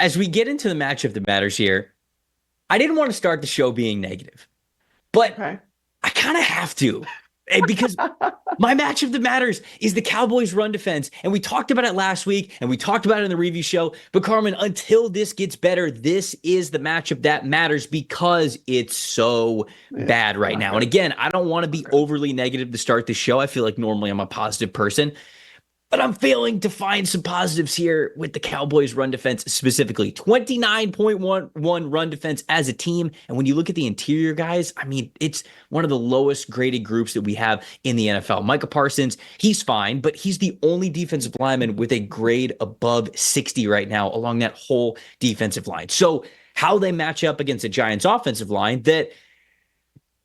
as we get into the matchup that matters here, I didn't want to start the show being negative, but Okay. I kind of have to. Because my matchup that matters is the Cowboys' run defense. And we talked about it last week, and we talked about it in the review show. But Carmen, until this gets better, this is the matchup that matters because it's so bad right now. And again, I don't want to be overly negative to start the show. I feel like normally I'm a positive person. But I'm failing to find some positives here with the Cowboys run defense specifically. 29.11 run defense as a team. And when you look at the interior guys, I mean, it's one of the lowest graded groups that we have in the NFL. Micah Parsons, he's fine, but he's the only defensive lineman with a grade above 60 right now along that whole defensive line. So how they match up against a Giants offensive line that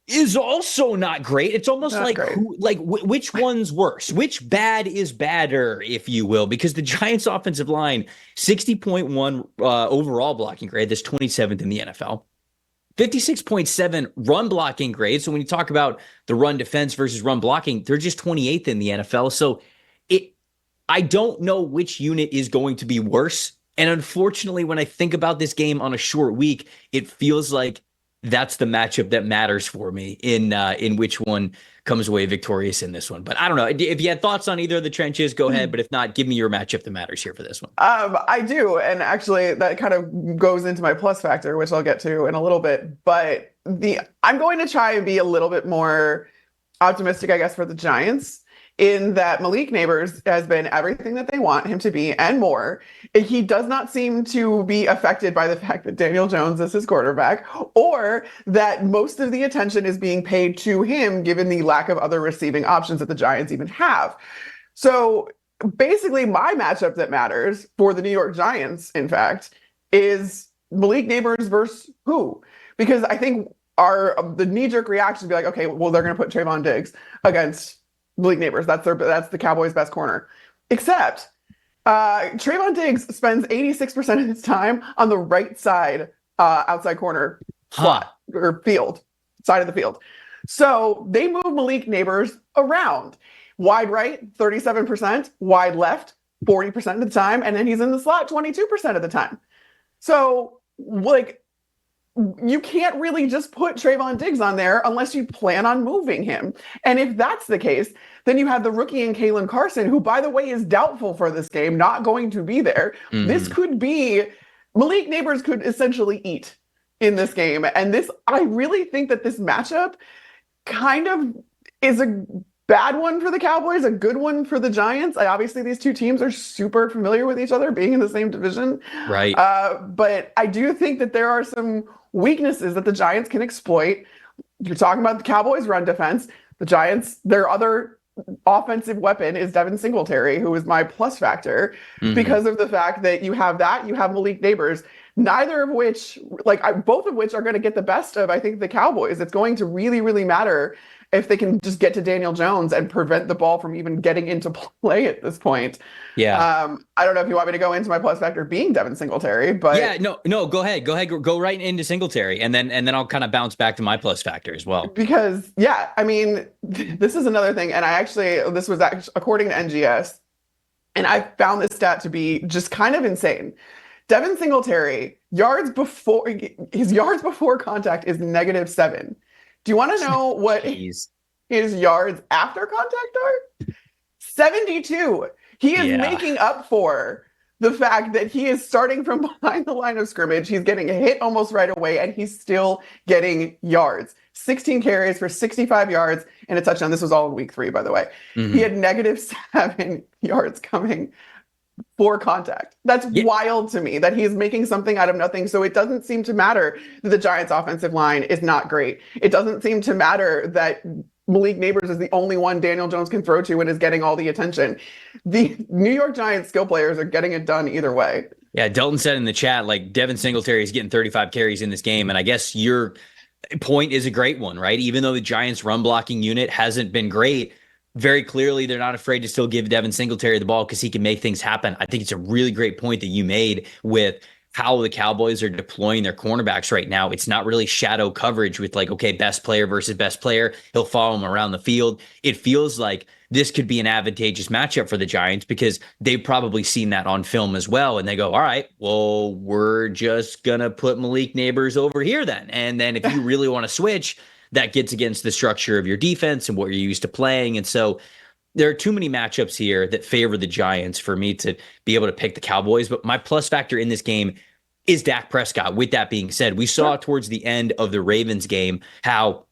is also not great. It's almost Not like great. which one's worse? Which bad is badder, if you will? Because the Giants offensive line, 60.1 overall blocking grade, that's 27th in the NFL. 56.7 run blocking grade. So when you talk about the run defense versus run blocking, they're just 28th in the NFL. So I don't know which unit is going to be worse. And unfortunately, when I think about this game on a short week, it feels like that's the matchup that matters for me in which one comes away victorious in this one. But I don't know. If you had thoughts on either of the trenches, go ahead. But if not, give me your matchup that matters here for this one. I do, and actually that kind of goes into my plus factor, which I'll get to in a little bit. But I'm going to try and be a little bit more optimistic, I guess, for the Giants, in that Malik Neighbors has been everything that they want him to be and more. He does not seem to be affected by the fact that Daniel Jones is his quarterback, or that most of the attention is being paid to him given the lack of other receiving options that the Giants even have. So basically, my matchup that matters for the New York Giants, in fact, is Malik Neighbors versus who? Because I think the knee-jerk reaction would be like, okay, well, they're going to put Trevon Diggs against Malik Neighbors. That's the Cowboys' best corner. Except Trevon Diggs spends 86% of his time on the right side outside corner slot or field, side of the field. So they move Malik Neighbors around. Wide right, 37%, wide left, 40% of the time, and then he's in the slot 22% of the time. So, like, you can't really just put Trevon Diggs on there unless you plan on moving him. And if that's the case, then you have the rookie in Kalen Carson, who, by the way, is doubtful for this game, not going to be there. Mm-hmm. This could be, Malik Neighbors could essentially eat in this game. And I really think that this matchup kind of is a bad one for the Cowboys, a good one for the Giants. Obviously, these two teams are super familiar with each other, being in the same division. Right. But I do think that there are some weaknesses that the Giants can exploit. You're talking about the Cowboys' run defense. The Giants, their other offensive weapon is Devin Singletary, who is my plus factor because of the fact that you have Malik Neighbors, neither of which, both of which are going to get the best of, I think, the Cowboys. It's going to really, really matter if they can just get to Daniel Jones and prevent the ball from even getting into play at this point. Yeah. I don't know if you want me to go into my plus factor being Devin Singletary, but yeah, no, go ahead. Go right into Singletary, and then I'll kind of bounce back to my plus factor as well. Because I mean, this is another thing, and this was actually according to NGS, and I found this stat to be just kind of insane. Devin Singletary, his yards before contact is -7. Do you want to know what his yards after contact are? 72. He is making up for the fact that he is starting from behind the line of scrimmage. He's getting hit almost right away, and he's still getting yards. 16 carries for 65 yards and a touchdown. This was all in week 3, by the way. Mm-hmm. He had -7 yards coming for contact. That's wild to me that he's making something out of nothing. So it doesn't seem to matter that the Giants offensive line is not great. It doesn't seem to matter that Malik Neighbors is the only one Daniel Jones can throw to and is getting all the attention. The New York Giants skill players are getting it done either way. Yeah, Delton said in the chat, like, Devin Singletary is getting 35 carries in this game. And I guess your point is a great one, right? Even though the Giants run blocking unit hasn't been great, very clearly they're not afraid to still give Devin Singletary the ball because he can make things happen. I think it's a really great point that you made with how the Cowboys are deploying their cornerbacks right now. It's not really shadow coverage with, like, okay, best player versus best player. He'll follow him around the field. It feels like this could be an advantageous matchup for the Giants because they've probably seen that on film as well. And they go, all right, well, we're just going to put Malik Neighbors over here then. And then if you really want to switch, that gets against the structure of your defense and what you're used to playing. And so there are too many matchups here that favor the Giants for me to be able to pick the Cowboys. But my plus factor in this game is Dak Prescott. With that being said, we saw towards the end of the Ravens game how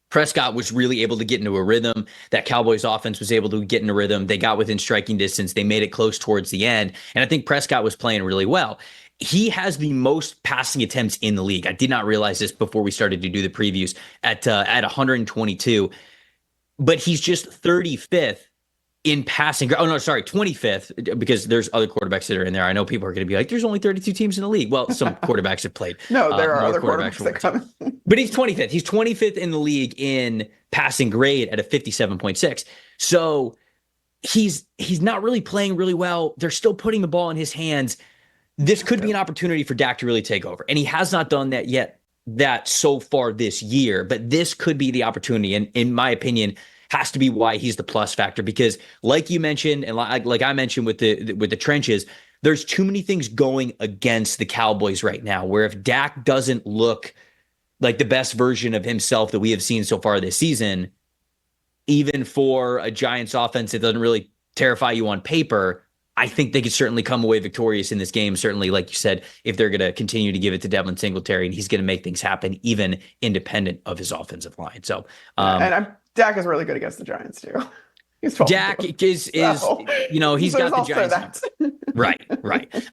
Prescott was really able to get into a rhythm. That Cowboys offense was able to get in a rhythm. They got within striking distance. They made it close towards the end. And I think Prescott was playing really well. He has the most passing attempts in the league. I did not realize this before we started to do the previews at 122, but he's just 35th in passing. Oh, no, sorry, 25th, because there's other quarterbacks that are in there. I know people are going to be like, there's only 32 teams in the league. Well, some quarterbacks have played. No, there are other quarterbacks that come. But he's 25th. He's 25th in the league in passing grade at a 57.6. So he's not really playing really well. They're still putting the ball in his hands. This could be an opportunity for Dak to really take over. And he has not done that yet, that so far this year. But this could be the opportunity. And in my opinion, has to be why he's the plus factor, because like you mentioned, and like I mentioned with the trenches, there's too many things going against the Cowboys right now, where if Dak doesn't look like the best version of himself that we have seen so far this season, even for a Giants offense that doesn't really terrify you on paper, I think they could certainly come away victorious in this game. Certainly, like you said, if they're going to continue to give it to Devin Singletary and he's going to make things happen, even independent of his offensive line. So, Dak is really good against the Giants too. Dak is he's got the Giants. Right.